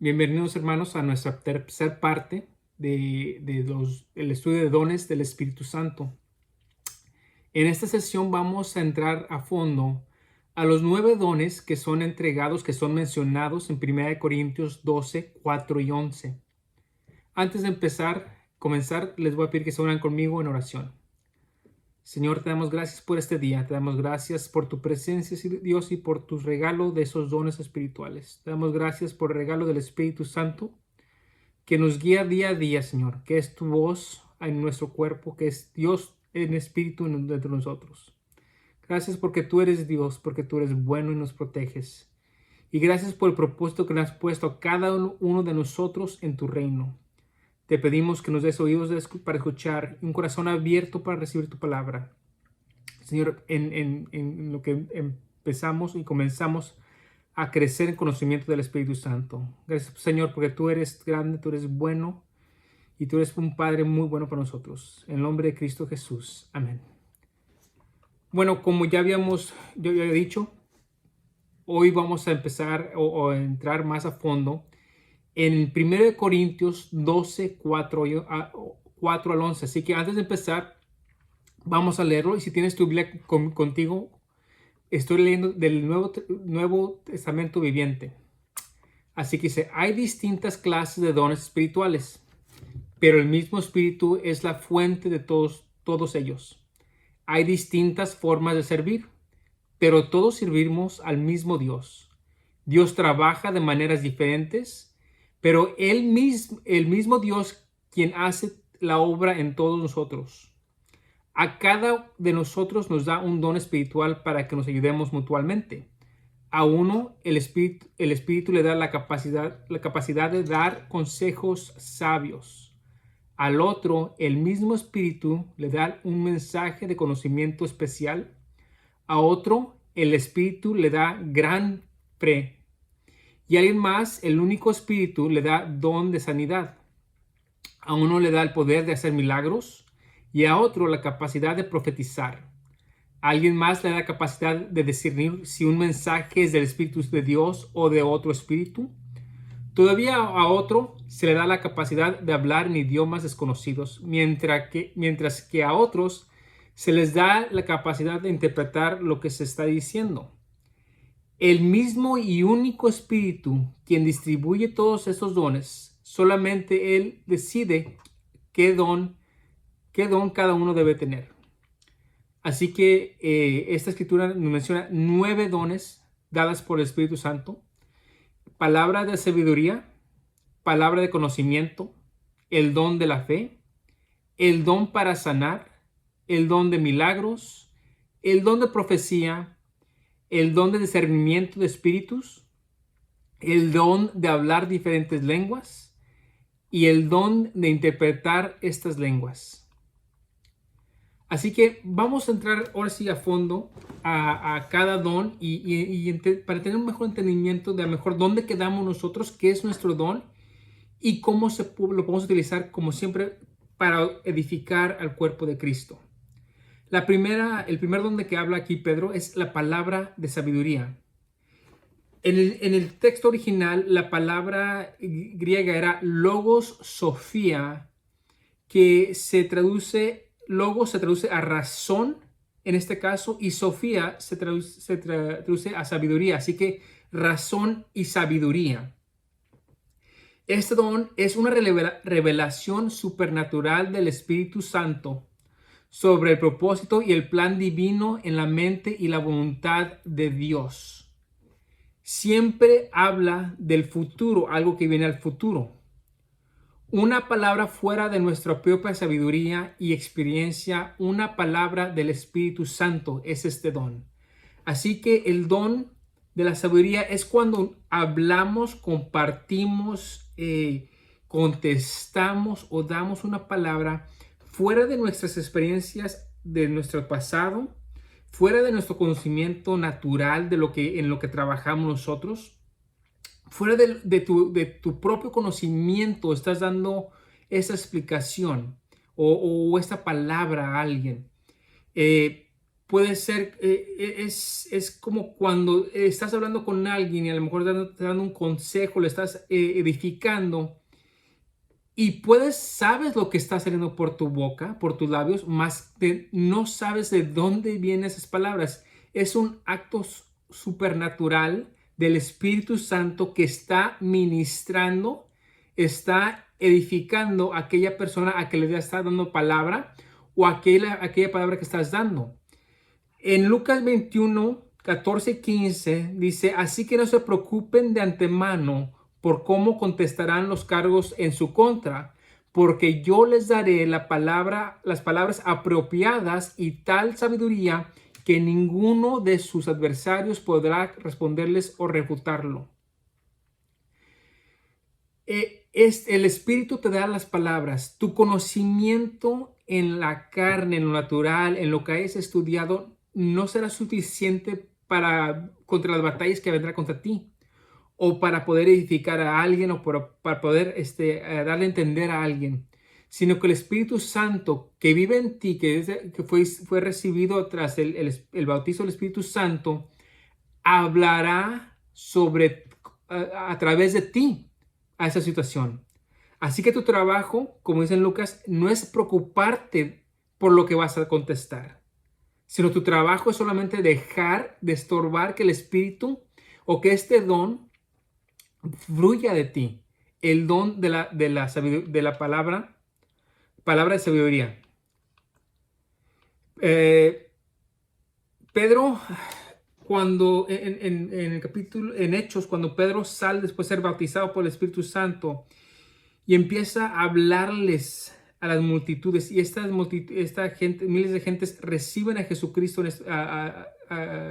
Bienvenidos hermanos a nuestra tercera parte el estudio de dones del Espíritu Santo. En esta sesión vamos a entrar a fondo a los 9 dones que son entregados, que son mencionados en 1 Corintios 12, 4 y 11. Antes de comenzar, les voy a pedir que se unan conmigo en oración. Señor, te damos gracias por este día, te damos gracias por tu presencia, Dios, y por tu regalo de esos dones espirituales. Te damos gracias por el regalo del Espíritu Santo, que nos guía día a día, Señor, que es tu voz en nuestro cuerpo, que es Dios en espíritu dentro de nosotros. Gracias porque tú eres Dios, porque tú eres bueno y nos proteges. Y gracias por el propósito que le has puesto a cada uno de nosotros en tu reino. Te pedimos que nos des oídos para escuchar, un corazón abierto para recibir tu palabra. Señor, en lo que empezamos y comenzamos a crecer en conocimiento del Espíritu Santo. Gracias, Señor, porque tú eres grande, tú eres bueno y tú eres un Padre muy bueno para nosotros. En el nombre de Cristo Jesús. Amén. Bueno, como yo había dicho, hoy vamos a empezar o a entrar más a fondo en 1 Corintios 12, 4 al 11. Así que antes de empezar, vamos a leerlo. Y si tienes tu Biblia contigo, estoy leyendo del Nuevo Testamento viviente. Así que dice, hay distintas clases de dones espirituales, pero el mismo Espíritu es la fuente de todos ellos. Hay distintas formas de servir, pero todos servimos al mismo Dios. Dios trabaja de maneras diferentes, pero el mismo Dios quien hace la obra en todos nosotros. A cada de nosotros nos da un don espiritual para que nos ayudemos mutuamente. A uno el Espíritu le da la capacidad de dar consejos sabios. Al otro el mismo Espíritu le da un mensaje de conocimiento especial. A otro el Espíritu le da gran fe. Y a alguien más el único Espíritu le da don de sanidad. A uno le da el poder de hacer milagros y a otro la capacidad de profetizar. A alguien más le da la capacidad de discernir si un mensaje es del Espíritu de Dios o de otro espíritu. Todavía a otro se le da la capacidad de hablar en idiomas desconocidos, mientras que a otros se les da la capacidad de interpretar lo que se está diciendo. El mismo y único Espíritu, quien distribuye todos estos dones, solamente Él decide qué don cada uno debe tener. Así que esta escritura nos menciona 9 dones dadas por el Espíritu Santo. Palabra de sabiduría, palabra de conocimiento, el don de la fe, el don para sanar, el don de milagros, el don de profecía, el don de discernimiento de espíritus, el don de hablar diferentes lenguas y el don de interpretar estas lenguas. Así que vamos a entrar ahora sí a fondo a cada don para tener un mejor entendimiento de a mejor dónde quedamos nosotros, qué es nuestro don y cómo lo podemos utilizar como siempre para edificar al cuerpo de Cristo. El primer don de que habla aquí Pedro es la palabra de sabiduría. En el texto original, la palabra griega era logos sophia, que logos se traduce a razón, en este caso, y sofía se traduce a sabiduría. Así que razón y sabiduría. Este don es una revelación supernatural del Espíritu Santo sobre el propósito y el plan divino en la mente y la voluntad de Dios. Siempre habla del futuro, algo que viene al futuro. Una palabra fuera de nuestra propia sabiduría y experiencia, una palabra del Espíritu Santo es este don. Así que el don de la sabiduría es cuando hablamos, compartimos, contestamos o damos una palabra fuera de nuestras experiencias de nuestro pasado, fuera de nuestro conocimiento natural en lo que trabajamos nosotros, fuera de tu propio conocimiento, estás dando esa explicación o esta palabra a alguien. puede ser, es como cuando estás hablando con alguien y a lo mejor te dando un consejo, le estás edificando y sabes lo que está saliendo por tu boca, por tus labios, más no sabes de dónde vienen esas palabras. Es un acto supernatural del Espíritu Santo que está ministrando, está edificando a aquella persona a que le está dando palabra o aquella palabra que estás dando. En Lucas 21, 14 y 15 dice, así que no se preocupen de antemano por cómo contestarán los cargos en su contra, porque yo les daré las palabras apropiadas y tal sabiduría que ninguno de sus adversarios podrá responderles o refutarlo. El Espíritu te da las palabras. Tu conocimiento en la carne, en lo natural, en lo que hayas estudiado, no será suficiente contra las batallas que vendrá contra ti, o para poder edificar a alguien, o para poder darle a entender a alguien, sino que el Espíritu Santo que vive en ti, que fue recibido tras el bautizo del Espíritu Santo, hablará a través de ti a esa situación. Así que tu trabajo, como dice en Lucas, no es preocuparte por lo que vas a contestar, sino tu trabajo es solamente dejar de estorbar que el Espíritu o que este don fluya de ti, el don de la palabra de sabiduría. Pedro, cuando en el capítulo, en Hechos, cuando Pedro sale después de ser bautizado por el Espíritu Santo y empieza a hablarles a las multitudes, y esta gente, miles de gentes reciben a Jesucristo a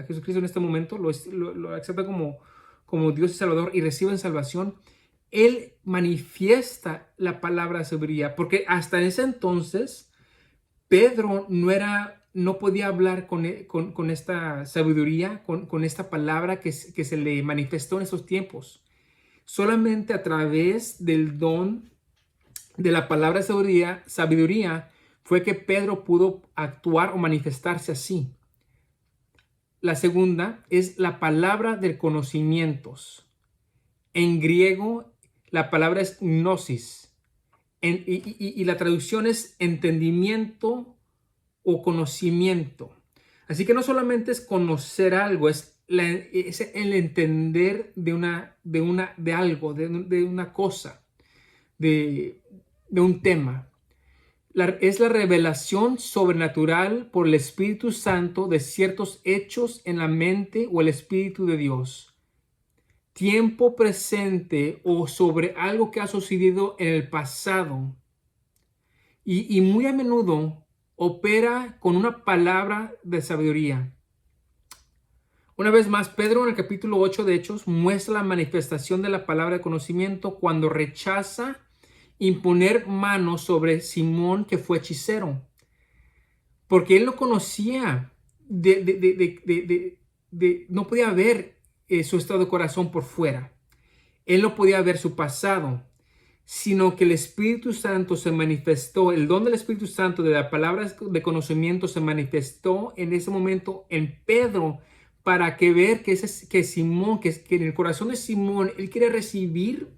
Jesucristo en este momento, lo aceptan como Dios y Salvador y reciben salvación. Él manifiesta la palabra de sabiduría, porque hasta ese entonces Pedro no podía hablar con esta sabiduría, con esta palabra que se le manifestó en esos tiempos. Solamente a través del don de la palabra de sabiduría fue que Pedro pudo actuar o manifestarse así. La segunda es la palabra de conocimientos. En griego, la palabra es gnosis. Y la traducción es entendimiento o conocimiento. Así que no solamente es conocer algo, es el entender de algo, de una cosa, de un tema. Es la revelación sobrenatural por el Espíritu Santo de ciertos hechos en la mente o el Espíritu de Dios. Tiempo presente o sobre algo que ha sucedido en el pasado. Y muy a menudo opera con una palabra de sabiduría. Una vez más, Pedro en el capítulo 8 de Hechos muestra la manifestación de la palabra de conocimiento cuando rechaza imponer manos sobre Simón, que fue hechicero, porque él no conocía, no podía ver su estado de corazón por fuera. Él no podía ver su pasado, sino que el Espíritu Santo se manifestó, el don del Espíritu Santo de la palabra de conocimiento se manifestó en ese momento en Pedro, para ver que Simón, que en el corazón de Simón, él quiere recibir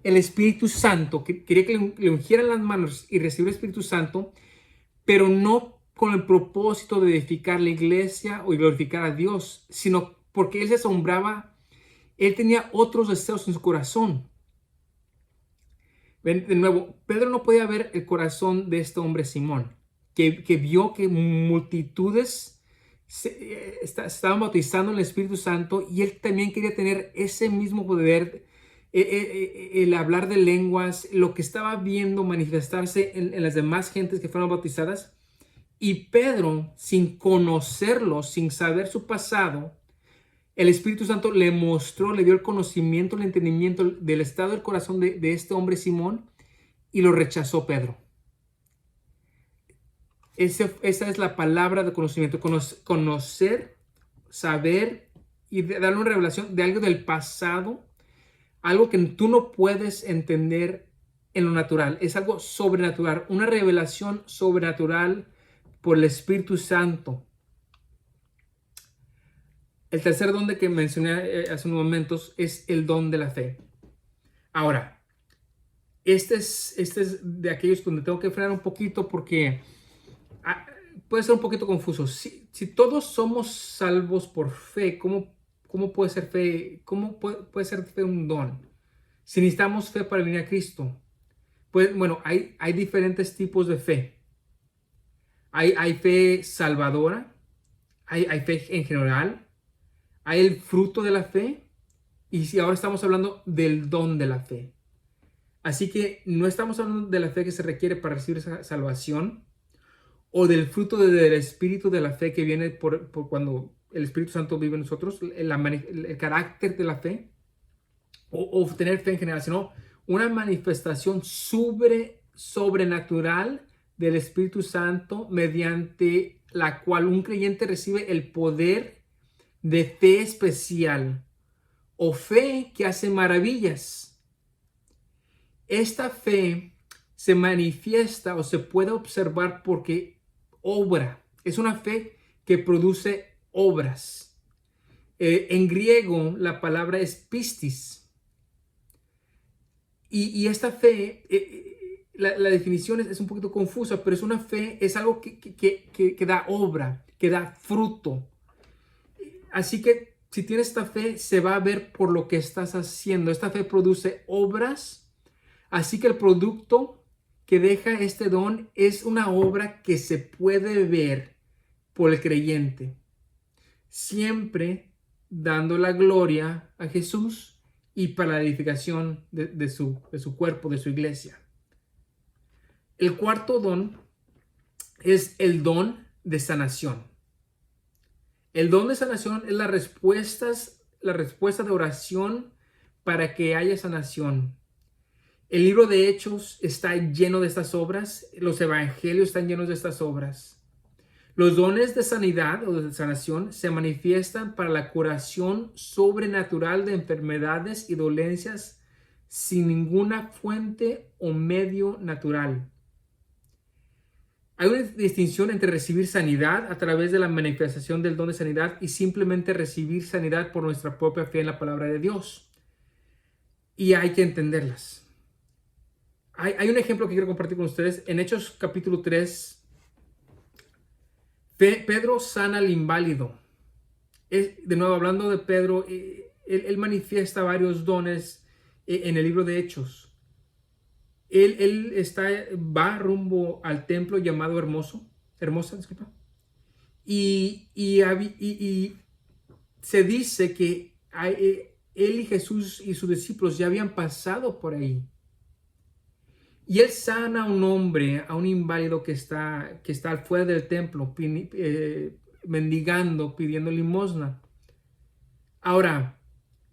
el Espíritu Santo, que quería que le ungieran las manos y recibir el Espíritu Santo, pero no con el propósito de edificar la iglesia o glorificar a Dios, sino porque él se asombraba, él tenía otros deseos en su corazón. Ven, de nuevo, Pedro no podía ver el corazón de este hombre Simón, que vio que multitudes estaban bautizando en el Espíritu Santo, y él también quería tener ese mismo poder, el hablar de lenguas, lo que estaba viendo manifestarse en las demás gentes que fueron bautizadas. Y Pedro, sin conocerlo, sin saber su pasado, el Espíritu Santo le mostró, le dio el conocimiento, el entendimiento del estado del corazón de este hombre Simón, y lo rechazó Pedro. Esa es la palabra de conocimiento, conocer, saber y darle una revelación de algo del pasado, algo que tú no puedes entender en lo natural. Es algo sobrenatural, una revelación sobrenatural por el Espíritu Santo. El tercer don de que mencioné hace unos momentos es el don de la fe. Ahora, este es de aquellos donde tengo que frenar un poquito porque ah, puede ser un poquito confuso. Si todos somos salvos por fe, ¿cómo puede ser fe? ¿Cómo puede ser fe un don? Si necesitamos fe para venir a Cristo. Pues bueno, hay diferentes tipos de fe. Hay fe salvadora, hay fe en general, hay el fruto de la fe y si ahora estamos hablando del don de la fe. Así que no estamos hablando de la fe que se requiere para recibir esa salvación o del fruto del espíritu de la fe que viene por cuando el Espíritu Santo vive en nosotros, el carácter de la fe o tener fe en general, sino una manifestación sobrenatural del Espíritu Santo mediante la cual un creyente recibe el poder de fe especial o fe que hace maravillas. Esta fe se manifiesta o se puede observar porque obra. Es una fe que produce obras. En griego la palabra es pistis. Y esta fe, la definición es un poquito confusa, pero es una fe, es algo que da obra, que da fruto. Así que si tienes esta fe, se va a ver por lo que estás haciendo. Esta fe produce obras, así que el producto que deja este don es una obra que se puede ver por el creyente, siempre dando la gloria a Jesús y para la edificación de su cuerpo, de su iglesia. El cuarto don es el don de sanación. El don de sanación es la respuesta de oración para que haya sanación. El libro de Hechos está lleno de estas obras. Los evangelios están llenos de estas obras. Los dones de sanidad o de sanación se manifiestan para la curación sobrenatural de enfermedades y dolencias sin ninguna fuente o medio natural. Hay una distinción entre recibir sanidad a través de la manifestación del don de sanidad y simplemente recibir sanidad por nuestra propia fe en la palabra de Dios. Y hay que entenderlas. Hay un ejemplo que quiero compartir con ustedes. En Hechos capítulo 3, Pedro sana al inválido. De nuevo, hablando de Pedro, él manifiesta varios dones en el libro de Hechos. Él va rumbo al templo llamado Hermosa, disculpa. Y se dice que él y Jesús y sus discípulos ya habían pasado por ahí. Y él sana a un hombre, a un inválido que está fuera del templo, mendigando, pidiendo limosna. Ahora,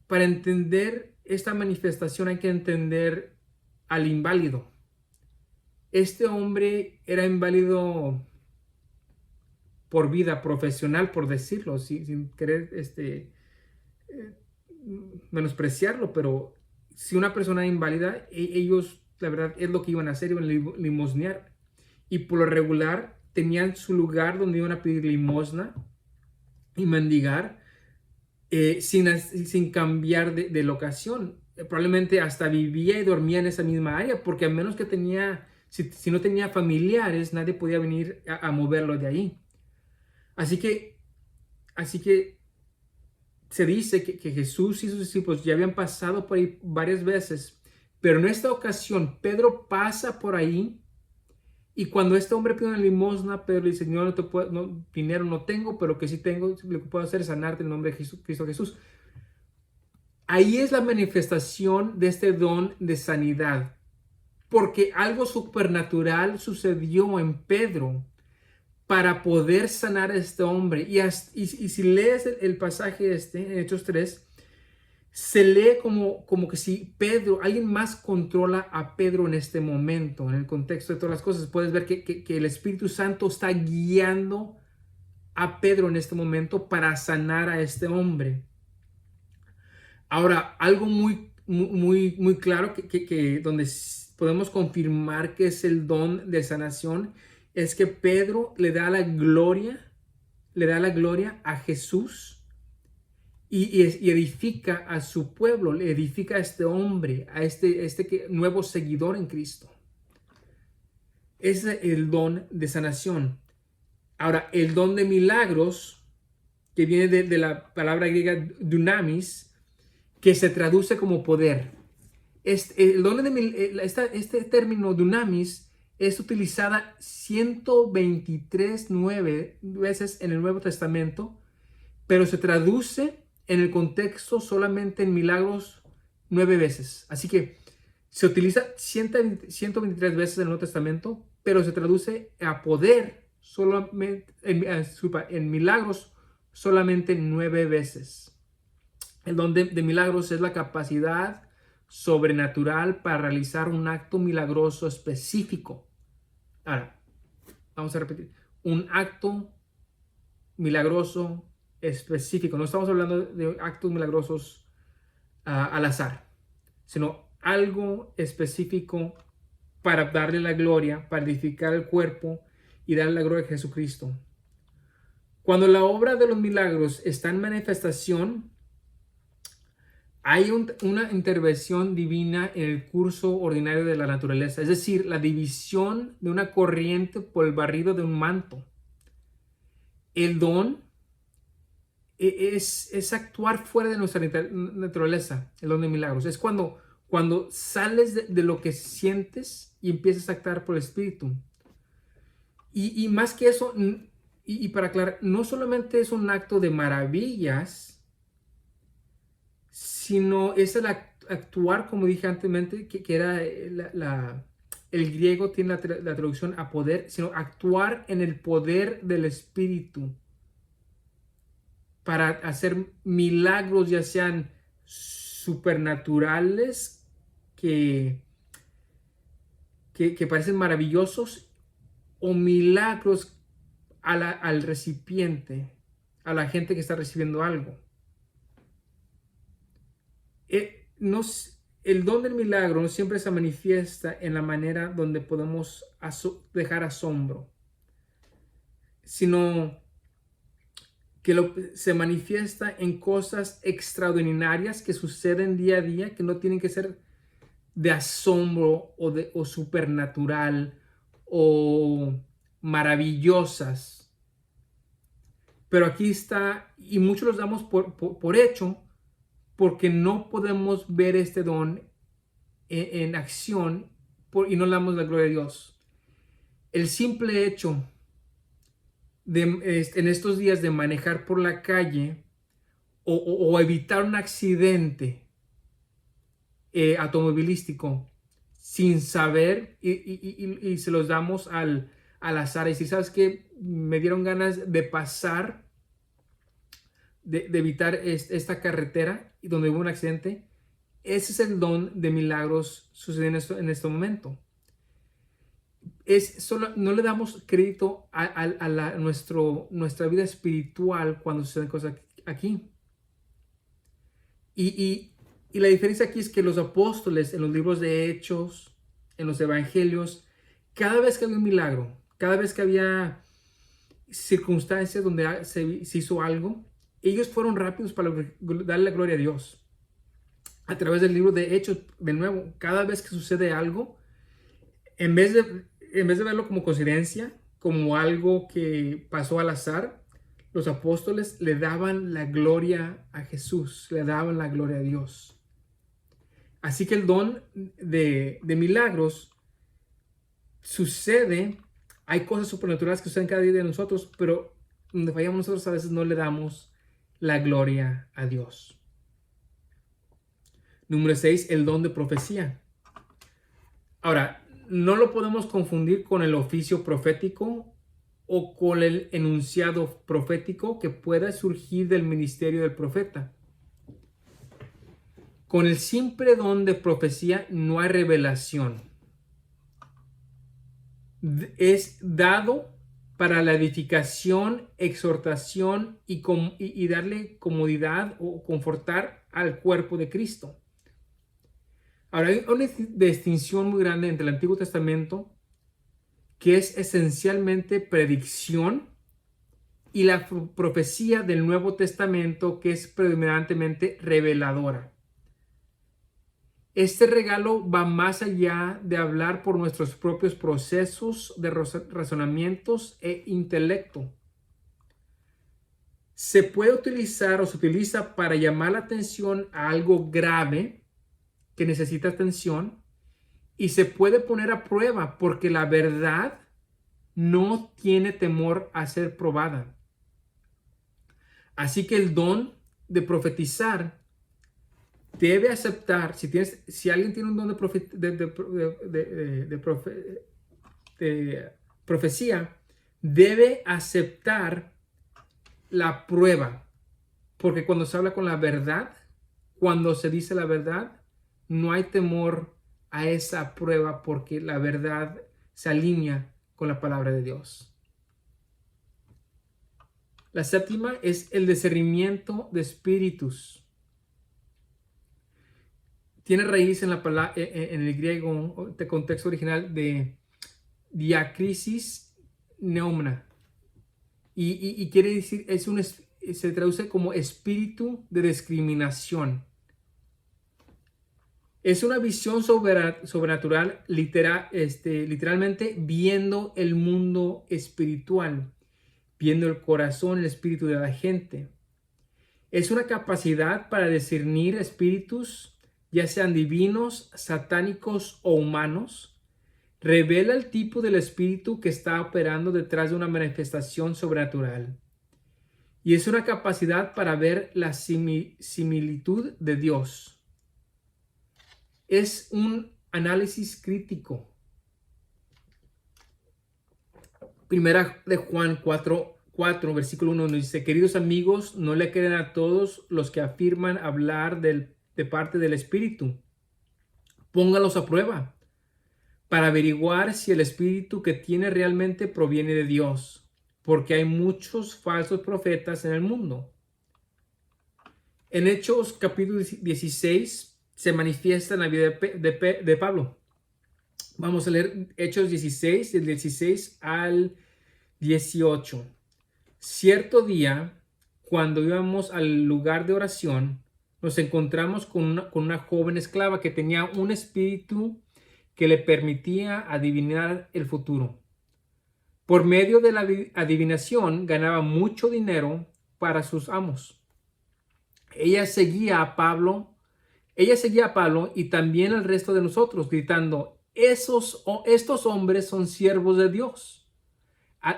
para entender esta manifestación hay que entender al inválido. Este hombre era inválido por vida profesional, por decirlo, sin querer menospreciarlo, pero si una persona inválida, ellos, la verdad, es lo que iban a hacer, iban a limosnear. Y por lo regular tenían su lugar donde iban a pedir limosna y mendigar sin cambiar de locación. Probablemente hasta vivía y dormía en esa misma área, porque a menos que si no tenía familiares, nadie podía venir a moverlo de ahí. Así que se dice que Jesús y sus discípulos ya habían pasado por ahí varias veces, pero en esta ocasión Pedro pasa por ahí y cuando este hombre pide una limosna, Pedro le dice: Señor, dinero no tengo, pero que sí tengo, lo que puedo hacer es sanarte en el nombre de Cristo Jesús. Ahí es la manifestación de este don de sanidad, porque algo supernatural sucedió en Pedro para poder sanar a este hombre. Y si lees el pasaje en Hechos 3, se lee como que si alguien más controla a Pedro en este momento, en el contexto de todas las cosas. Puedes ver que el Espíritu Santo está guiando a Pedro en este momento para sanar a este hombre. Ahora, algo muy, muy, muy claro donde podemos confirmar que es el don de sanación es que Pedro le da la gloria a Jesús y edifica a su pueblo, le edifica a este hombre, a este nuevo seguidor en Cristo. Ese es el don de sanación. Ahora, el don de milagros, que viene de la palabra griega dunamis, que se traduce como poder. Este término dunamis es utilizada 123 veces en el Nuevo Testamento, pero se traduce en el contexto solamente en milagros 9 veces. Así que se utiliza 123 veces en el Nuevo Testamento, pero se traduce a poder solamente en milagros solamente 9 veces. El don de milagros es la capacidad sobrenatural para realizar un acto milagroso específico. Ahora, vamos a repetir. Un acto milagroso específico. No estamos hablando de actos milagrosos al azar, sino algo específico para darle la gloria, para edificar el cuerpo y darle la gloria a Jesucristo. Cuando la obra de los milagros está en manifestación, hay una intervención divina en el curso ordinario de la naturaleza, es decir, la división de una corriente por el barrido de un manto. El don es actuar fuera de nuestra naturaleza, el don de milagros. Es cuando sales de lo que sientes y empiezas a actuar por el Espíritu. Y más que eso, y para aclarar, no solamente es un acto de maravillas, sino es el actuar, como dije anteriormente, que era el griego tiene la traducción a poder, sino actuar en el poder del Espíritu para hacer milagros, ya sean supernaturales, que parecen maravillosos, o milagros al recipiente, a la gente que está recibiendo algo. El don del milagro no siempre se manifiesta en la manera donde podemos dejar asombro, sino que se manifiesta en cosas extraordinarias que suceden día a día, que no tienen que ser de asombro o supernatural o maravillosas. Pero aquí está, y muchos los damos por hecho, porque no podemos ver este don en acción y no le damos la gloria a Dios. El simple hecho en estos días de manejar por la calle o evitar un accidente automovilístico sin saber y se los damos al azar y si sabes que me dieron ganas de pasar, de evitar esta carretera y donde hubo un accidente, ese es el don de milagros sucediendo en este momento. No le damos crédito a nuestra vida espiritual cuando suceden cosas aquí. Y la diferencia aquí es que los apóstoles en los libros de Hechos, en los evangelios, cada vez que había un milagro, cada vez que había circunstancias donde se hizo algo, ellos fueron rápidos para darle la gloria a Dios. A través del libro de Hechos, de nuevo, cada vez que sucede algo, en vez de verlo como coincidencia, como algo que pasó al azar, los apóstoles le daban la gloria a Jesús, le daban la gloria a Dios. Así que el don de milagros sucede, hay cosas supernaturales que suceden cada día de nosotros, pero donde fallamos nosotros a veces no le damos la gloria a Dios. Número 6, el don de profecía. Ahora, no lo podemos confundir con el oficio profético o con el enunciado profético que pueda surgir del ministerio del profeta. Con el simple don de profecía no hay revelación. Es dado para la edificación, exhortación y darle comodidad o confortar al cuerpo de Cristo. Ahora, hay una distinción muy grande entre el Antiguo Testamento, que es esencialmente predicción, y la profecía del Nuevo Testamento, que es predominantemente reveladora. Este regalo va más allá de hablar por nuestros propios procesos de razonamientos e intelecto. Se puede utilizar o se utiliza para llamar la atención a algo grave que necesita atención, y se puede poner a prueba porque la verdad no tiene temor a ser probada. Así que el don de profetizar debe aceptar, si alguien tiene un don de profecía, debe aceptar la prueba, porque cuando se habla con la verdad, cuando se dice la verdad, no hay temor a esa prueba, porque la verdad se alinea con la palabra de Dios. La séptima es el discernimiento de espíritus. Tiene raíz en la palabra, en el griego, de contexto original, de diacrisis neumna. Y quiere decir, se traduce como espíritu de discriminación. Es una visión sobrenatural, literalmente viendo el mundo espiritual, viendo el corazón, el espíritu de la gente. Es una capacidad para discernir espíritus, ya sean divinos, satánicos o humanos. Revela el tipo del espíritu que está operando detrás de una manifestación sobrenatural. Y es una capacidad para ver la similitud de Dios. Es un análisis crítico. Primera de Juan 4, versículo 1 nos dice: queridos amigos, no le crean a todos los que afirman hablar de parte del Espíritu. Póngalos a prueba para averiguar si el espíritu que tiene realmente proviene de Dios, porque hay muchos falsos profetas en el mundo. En Hechos capítulo 16 se manifiesta en la vida de Pablo. Vamos a leer Hechos 16, del 16 al 18. Cierto día, cuando íbamos al lugar de oración, nos encontramos con una joven esclava que tenía un espíritu que le permitía adivinar el futuro. Por medio de la adivinación ganaba mucho dinero para sus amos. Ella seguía a Pablo y también al resto de nosotros, gritando: estos hombres son siervos de Dios,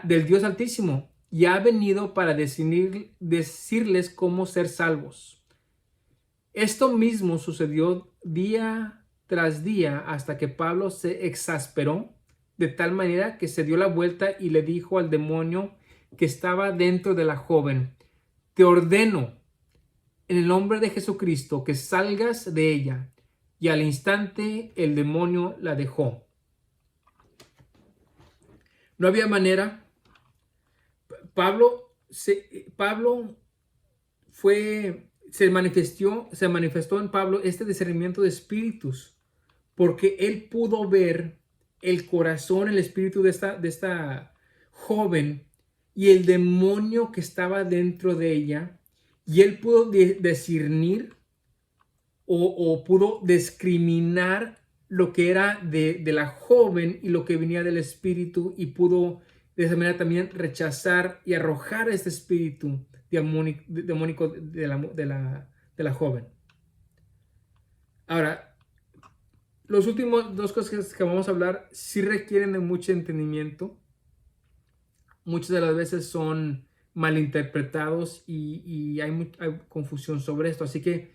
del Dios Altísimo, y ha venido para decirles cómo ser salvos. Esto mismo sucedió día tras día hasta que Pablo se exasperó de tal manera que se dio la vuelta y le dijo al demonio que estaba dentro de la joven: te ordeno en el nombre de Jesucristo que salgas de ella. Y al instante el demonio la dejó. No había manera. Pablo se manifestó en Pablo este discernimiento de espíritus, porque él pudo ver el corazón, el espíritu de esta joven y el demonio que estaba dentro de ella, y él pudo discernir o pudo discriminar lo que era de la joven y lo que venía del espíritu, y pudo de esa manera también rechazar y arrojar este espíritu demónico de la joven. Ahora, los últimos dos cosas que vamos a hablar sí requieren de mucho entendimiento. Muchas de las veces son malinterpretados y hay confusión sobre esto. Así que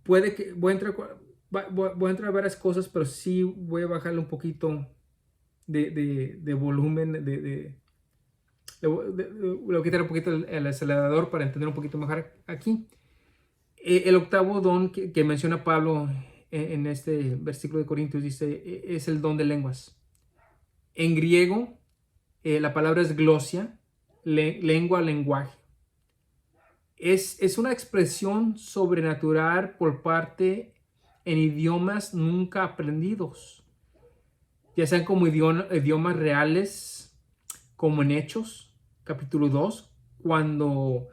puede que voy a entrar a varias cosas, pero sí voy a bajarle un poquito de volumen, voy a quitar un poquito el acelerador para entender un poquito mejor aquí. El octavo don que menciona Pablo en este versículo de Corintios dice, es el don de lenguas. En griego, la palabra es glosia, lengua, lenguaje. Es una expresión sobrenatural por parte en idiomas nunca aprendidos, ya sean como idiomas reales, como en hechos, capítulo 2, cuando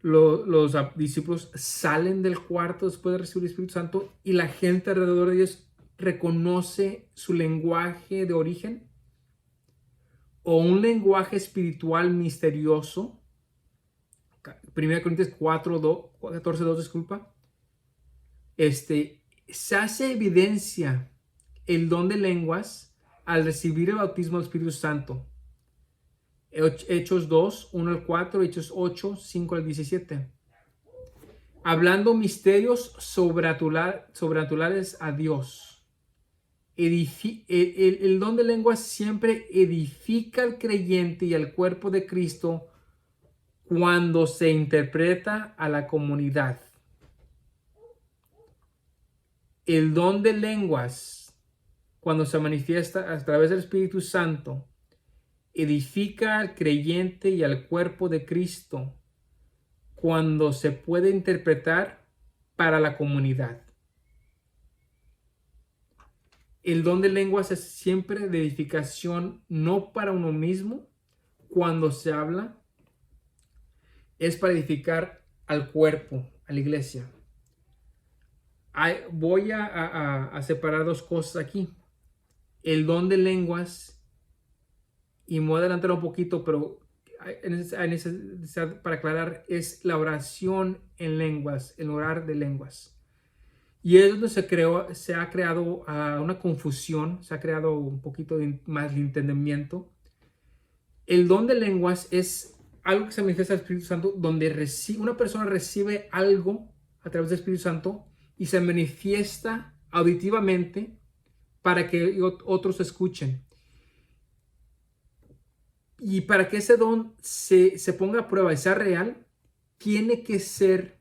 los discípulos salen del cuarto después de recibir el Espíritu Santo y la gente alrededor de ellos reconoce su lenguaje de origen o un lenguaje espiritual misterioso. 1 Corintios 14, 2, disculpa. Se hace evidencia el don de lenguas al recibir el bautismo del Espíritu Santo. Hechos 2, 1 al 4, Hechos 8, 5 al 17. Hablando misterios sobrenaturales a Dios. El don de lenguas siempre edifica al creyente y al cuerpo de Cristo cuando se interpreta a la comunidad. El don de lenguas, cuando se manifiesta a través del Espíritu Santo, edifica al creyente y al cuerpo de Cristo cuando se puede interpretar para la comunidad. El don de lenguas es siempre de edificación, no para uno mismo. Cuando se habla, es para edificar al cuerpo, a la iglesia. Voy a separar dos cosas aquí. El don de lenguas, y me voy a adelantar un poquito, pero para aclarar, es la oración en lenguas, el orar de lenguas. Y es donde se ha creado una confusión, se ha creado un poquito más de entendimiento. El don de lenguas es algo que se manifiesta al Espíritu Santo, donde una persona recibe algo a través del Espíritu Santo y se manifiesta auditivamente para que otros escuchen. Y para que ese don se ponga a prueba y sea real, tiene que ser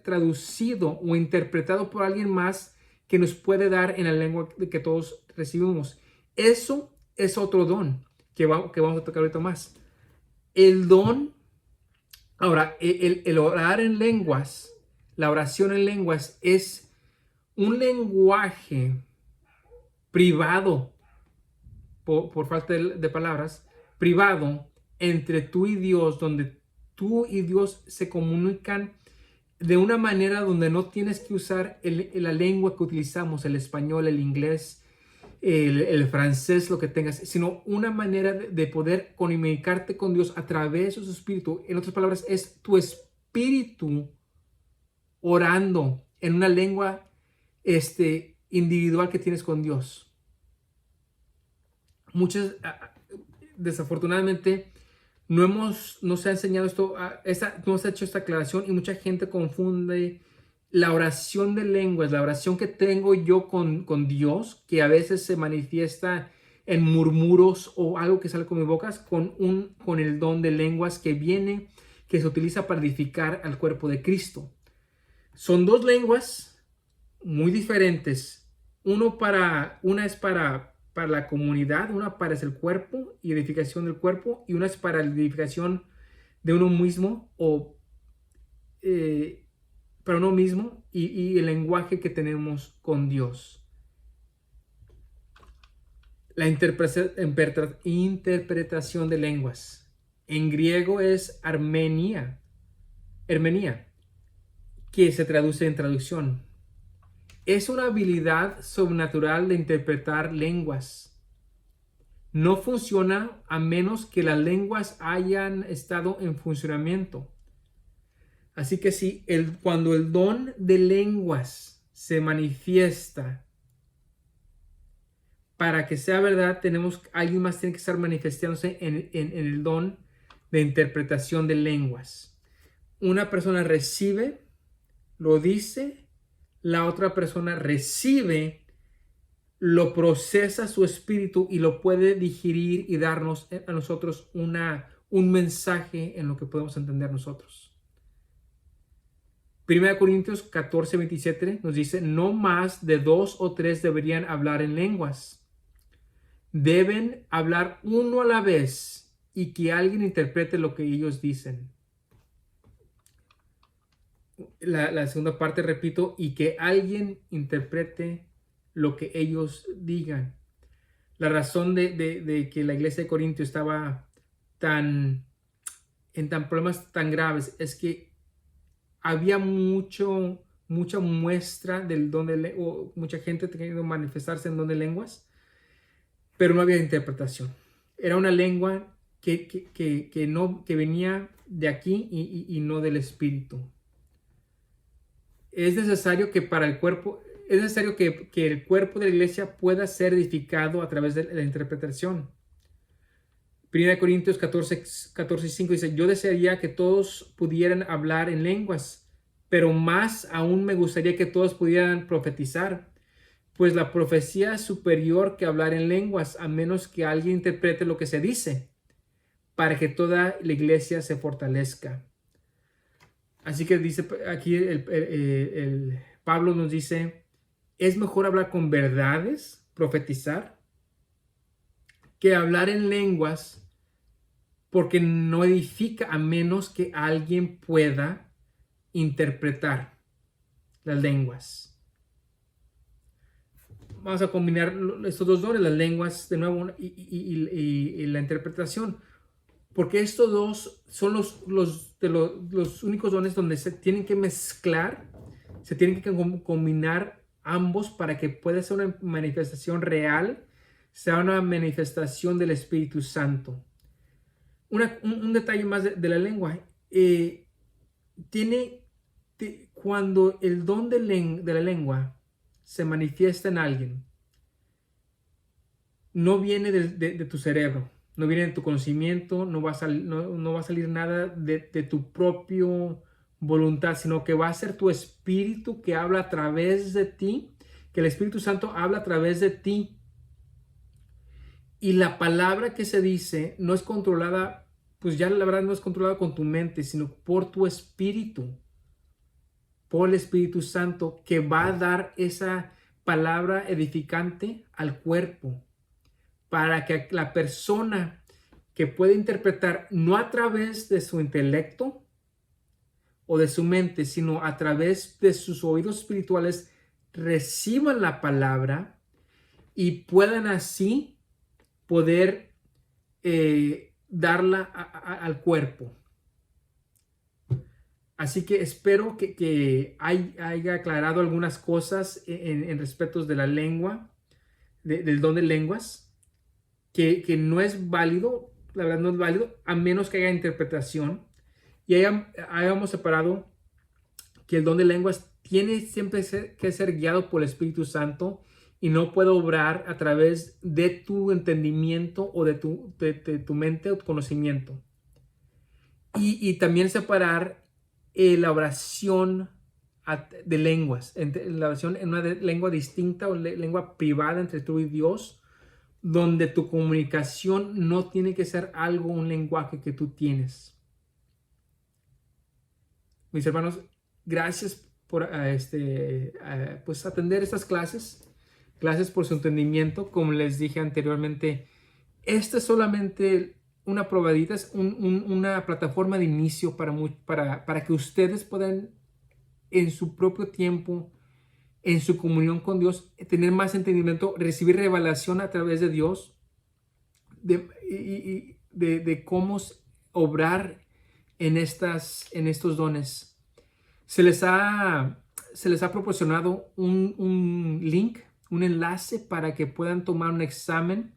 traducido o interpretado por alguien más que nos puede dar en la lengua que todos recibimos. Eso es otro don que vamos a tocar ahorita más. El don, ahora, el orar en lenguas, la oración en lenguas es un lenguaje privado, por falta de palabras, privado entre tú y Dios, donde tú y Dios se comunican de una manera donde no tienes que usar la lengua que utilizamos, el español, el inglés, el francés, lo que tengas, sino una manera de poder comunicarte con Dios a través de su espíritu. En otras palabras, es tu espíritu orando en una lengua individual que tienes con Dios. Muchos, desafortunadamente, no se ha enseñado esto, no se ha hecho esta aclaración y mucha gente confunde la oración de lenguas, la oración que tengo yo con Dios, que a veces se manifiesta en murmuros o algo que sale con mis bocas, con el don de lenguas que se utiliza para edificar al cuerpo de Cristo. Son dos lenguas muy diferentes. Una es para la comunidad, una para el cuerpo y edificación del cuerpo, y una es para la edificación de uno mismo o para uno mismo y el lenguaje que tenemos con Dios. La interpretación de lenguas. En griego es hermenía, que se traduce en traducción. Es una habilidad sobrenatural de interpretar lenguas. No funciona a menos que las lenguas hayan estado en funcionamiento. Así que si cuando el don de lenguas se manifiesta, para que sea verdad, alguien más tiene que estar manifestándose en el don de interpretación de lenguas. Una persona recibe, lo dice, la otra persona recibe, lo procesa su espíritu y lo puede digerir y darnos a nosotros un mensaje en lo que podemos entender nosotros. 1 Corintios 14, 27 nos dice: no más de 2 o 3 deberían hablar en lenguas. Deben hablar uno a la vez y que alguien interprete lo que ellos dicen. La segunda parte, repito, y que alguien interprete lo que ellos digan. La razón de que la iglesia de Corinto estaba en problemas tan graves es que había mucha muestra del don o mucha gente queriendo manifestarse en don de lenguas, pero no había interpretación. Era una lengua que venía de aquí y no del espíritu. Es necesario que para el cuerpo, es necesario que el cuerpo de la iglesia pueda ser edificado a través de la interpretación. 1 Corintios 14:5 dice: yo desearía que todos pudieran hablar en lenguas, pero más aún me gustaría que todos pudieran profetizar, pues la profecía es superior que hablar en lenguas, a menos que alguien interprete lo que se dice, para que toda la iglesia se fortalezca. Así que dice aquí el Pablo nos dice: es mejor hablar con verdades, profetizar, que hablar en lenguas, porque no edifica a menos que alguien pueda interpretar las lenguas. Vamos a combinar estos dos dones, las lenguas de nuevo y la interpretación, porque estos dos son los únicos dones donde se tienen que mezclar, se tienen que combinar ambos para que pueda ser una manifestación real, sea una manifestación del Espíritu Santo. Un detalle más de la lengua. Cuando el don de la lengua se manifiesta en alguien, no viene de tu cerebro, no viene de tu conocimiento, no va a salir nada de tu propio voluntad, sino que va a ser tu espíritu que habla a través de ti, que el Espíritu Santo habla a través de ti. Y la palabra que se dice no es controlada, pues ya la verdad no es controlada con tu mente, sino por tu espíritu, por el Espíritu Santo, que va a dar esa palabra edificante al cuerpo, para que la persona que puede interpretar no a través de su intelecto o de su mente, sino a través de sus oídos espirituales, reciban la palabra y puedan así poder darla al cuerpo. Así que espero que haya aclarado algunas cosas en respecto de la lengua, del don de lenguas, que no es válido, la verdad no es válido, a menos que haya interpretación. Y hayamos separado que el don de lenguas tiene siempre que ser guiado por el Espíritu Santo, y no puede obrar a través de tu entendimiento o de tu mente o tu conocimiento. Y también separar la oración de lenguas, la oración en una lengua distinta o lengua privada entre tú y Dios, donde tu comunicación no tiene que ser un lenguaje que tú tienes. Mis hermanos, gracias por pues atender estas clases. Gracias por su entendimiento. Como les dije anteriormente, esta es solamente una probadita, es una plataforma de inicio para que ustedes puedan, en su propio tiempo, en su comunión con Dios, tener más entendimiento, recibir revelación a través de Dios, de cómo obrar en estos dones. Se les ha proporcionado un link, un enlace para que puedan tomar un examen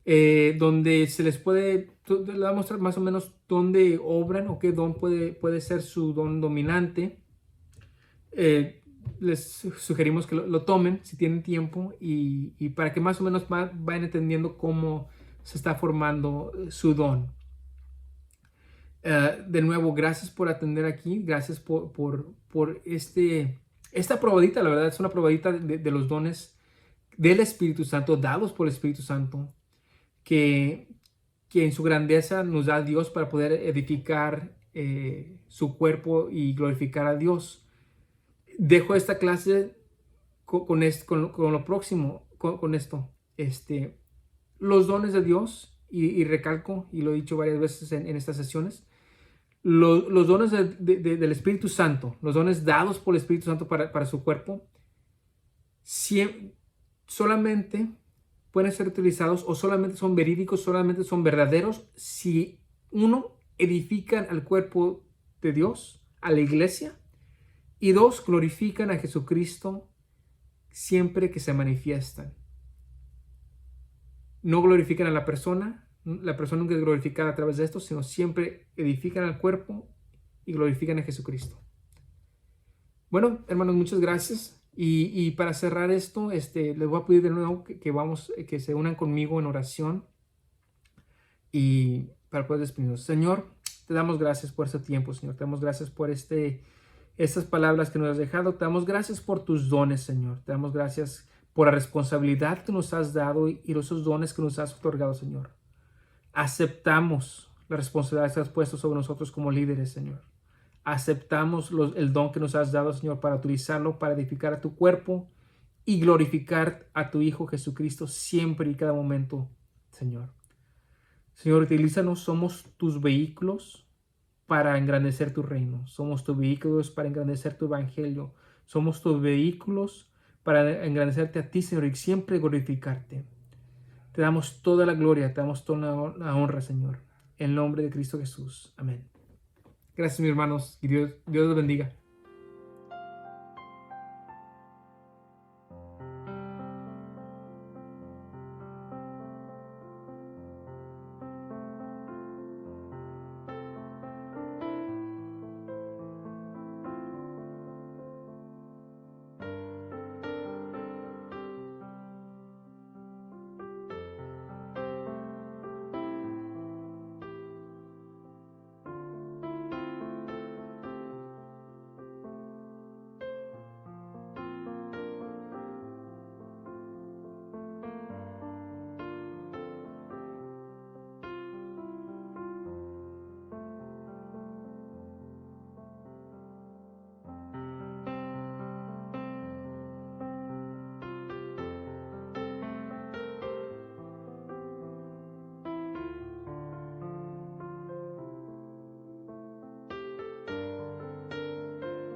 donde se les va a mostrar más o menos dónde obran o qué don puede ser su don dominante. Les sugerimos que lo tomen si tienen tiempo y para que más o menos vayan entendiendo cómo se está formando su don. De nuevo, gracias por atender aquí, gracias por esta probadita. La verdad es una probadita de los dones del Espíritu Santo, dados por el Espíritu Santo, que en su grandeza nos da Dios para poder edificar su cuerpo y glorificar a Dios. Dejo esta clase con lo próximo, con esto, los dones de Dios, y recalco, y lo he dicho varias veces en estas sesiones, los dones del Espíritu Santo, los dones dados por el Espíritu Santo para su cuerpo, solamente pueden ser utilizados o solamente son verídicos, solamente son verdaderos si uno, edifican al cuerpo de Dios, a la iglesia, y dos, glorifican a Jesucristo siempre que se manifiestan. No glorifican a la persona nunca es glorificada a través de esto, sino siempre edifican al cuerpo y glorifican a Jesucristo. Bueno, hermanos, muchas gracias. Y para cerrar esto, les voy a pedir de nuevo que se unan conmigo en oración y para poder despedirnos. Señor, te damos gracias por este tiempo, Señor. Te damos gracias por estas palabras que nos has dejado. Te damos gracias por tus dones, Señor. Te damos gracias por la responsabilidad que nos has dado y esos dones que nos has otorgado, Señor. Aceptamos la responsabilidad que has puesto sobre nosotros como líderes, Señor. Aceptamos el don que nos has dado, Señor, para utilizarlo, para edificar a tu cuerpo y glorificar a tu Hijo Jesucristo siempre y cada momento, Señor. Señor, utilízanos, somos tus vehículos para engrandecer tu reino. Somos tus vehículos para engrandecer tu evangelio. Somos tus vehículos para engrandecerte a ti, Señor, y siempre glorificarte. Te damos toda la gloria, te damos toda la honra, Señor. En el nombre de Cristo Jesús. Amén. Gracias, mis hermanos, y Dios los bendiga.